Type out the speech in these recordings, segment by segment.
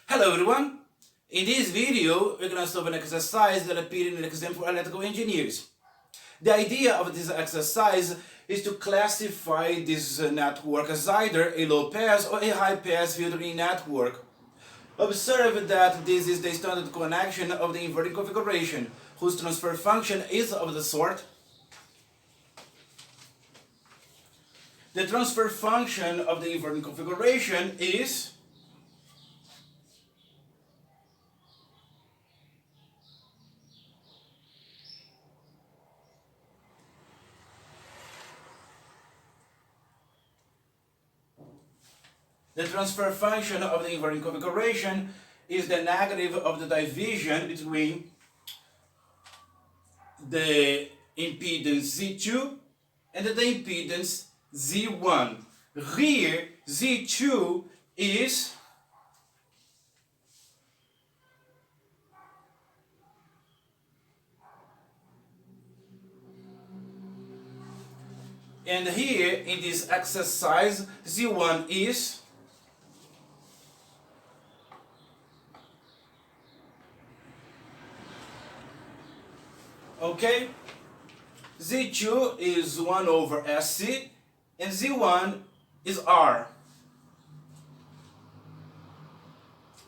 Hello everyone! In this video, we're going to solve an exercise that appeared in an exam for electrical engineers. The idea of this exercise is to classify this network as either a low pass or a high pass filtering network. Observe that this is the standard connection of the inverting configuration, whose transfer function is of the sort. The transfer function of the inverting configuration is the transfer function of the inverting configuration is the negative of the division between the impedance Z2 and the impedance Z1. Here, Z2 is and here in this exercise Z1 is okay, Z2 is 1 over SC and Z1 is R.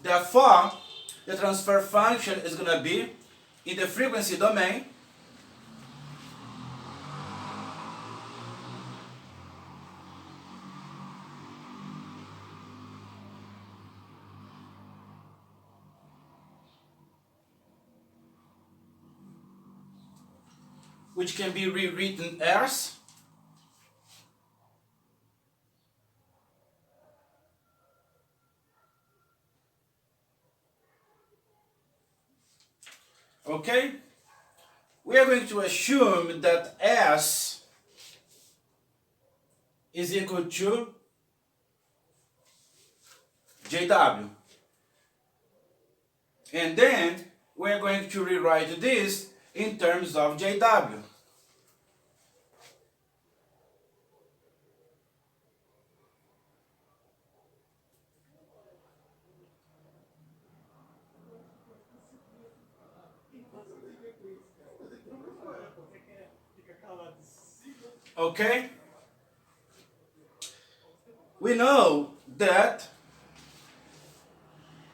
Therefore, the transfer function is going to be in the frequency domain which can be rewritten as okay, we are going to assume that S is equal to JW. And then we are going to rewrite this in terms of JW. Okay? We know that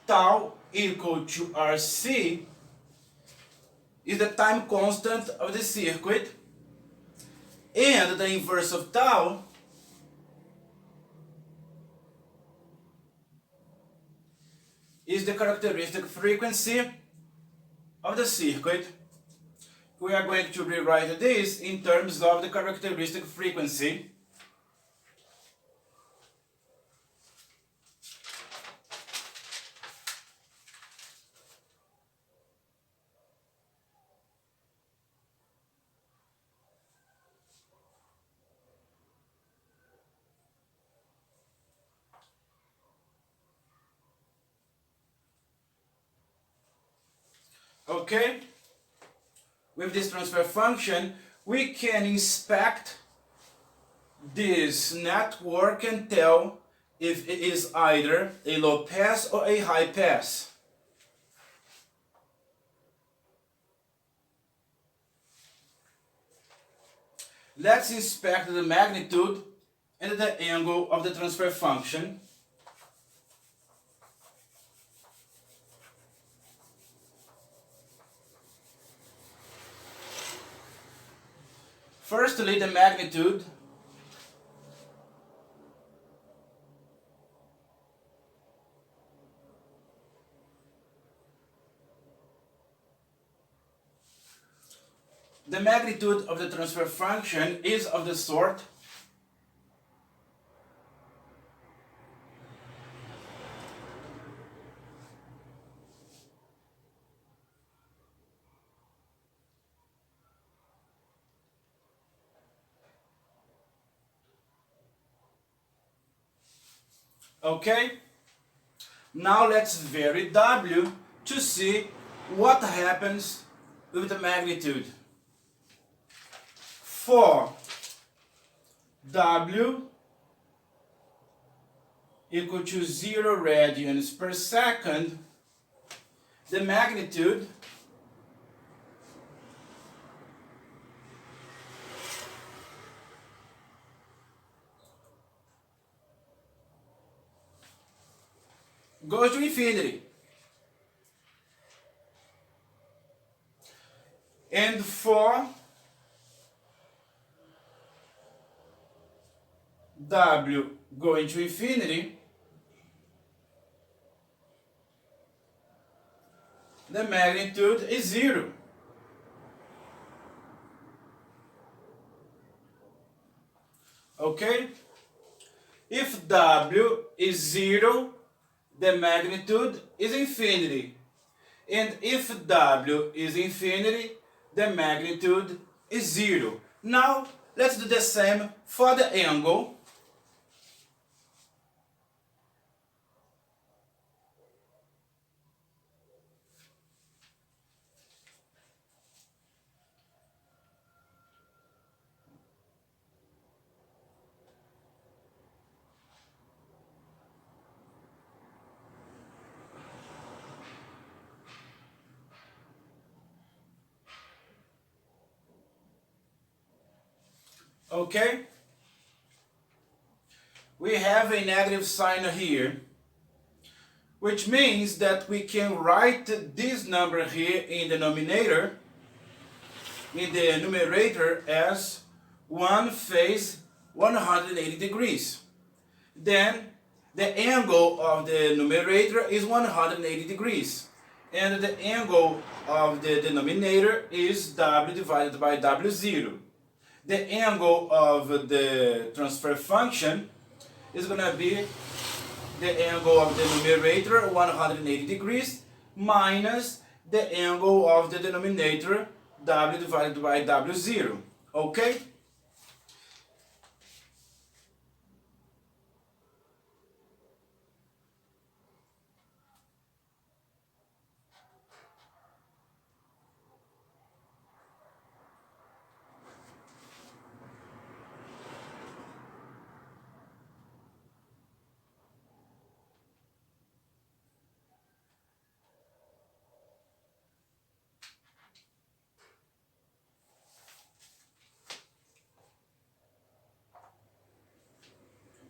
tau equal to RC is the time constant of the circuit, and the inverse of tau is the characteristic frequency of the circuit. We are going to rewrite this in terms of the characteristic frequency. Okay? With this transfer function, we can inspect this network and tell if it is either a low pass or a high pass. Let's inspect the magnitude and the angle of the transfer function. Firstly, the magnitude. The magnitude of the transfer function is of the sort okay? Now let's vary W to see what happens with the magnitude. For W equal to 0 radians per second, the magnitude goes to infinity. And for W going to infinity, the magnitude is 0. Okay? If W is 0, the magnitude is infinity. And if W is infinity, the magnitude is 0. Now, let's do the same for the angle. Okay? We have a negative sign here, which means that we can write this number here in the denominator, in the numerator, as 1 phase 180 degrees. Then the angle of the numerator is 180 degrees. And the angle of the denominator is W divided by W0. The angle of the transfer function is going to be the angle of the numerator, 180 degrees, minus the angle of the denominator, W divided by W0. Okay?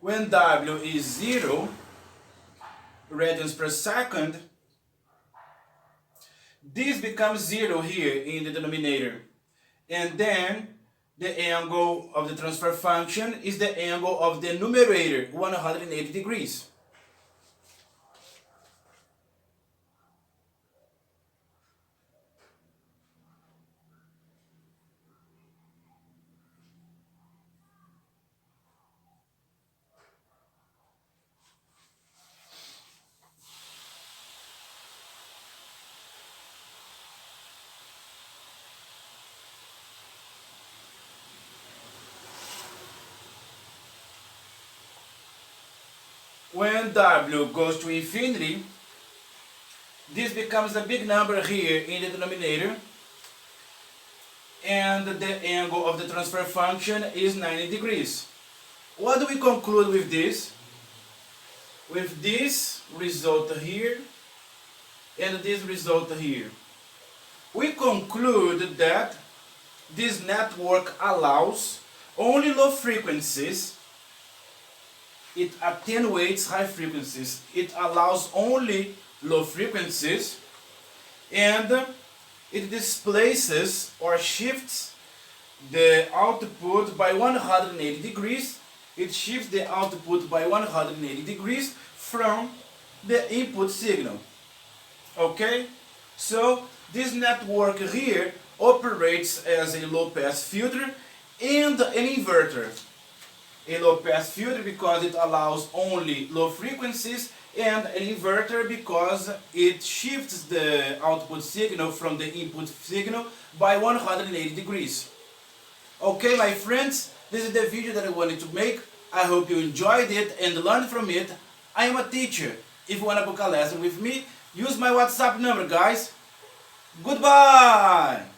When W is 0 radians per second, this becomes 0 here in the denominator. And then the angle of the transfer function is the angle of the numerator, 180 degrees. When W goes to infinity, this becomes a big number here in the denominator, and the angle of the transfer function is 90 degrees. What do we conclude with this? With this result here and this result here. We conclude that this network allows only low frequencies. It attenuates high frequencies. It allows only low frequencies, and it displaces or shifts the output by 180 degrees. It shifts the output by 180 degrees from the input signal. Okay? So this network here operates as a low-pass filter and an inverter. A low-pass filter because it allows only low frequencies, and an inverter because it shifts the output signal from the input signal by 180 degrees. Okay, my friends, this is the video that I wanted to make. I hope you enjoyed it and learned from it. I am a teacher. If you want to book a lesson with me, use my WhatsApp number, guys. Goodbye!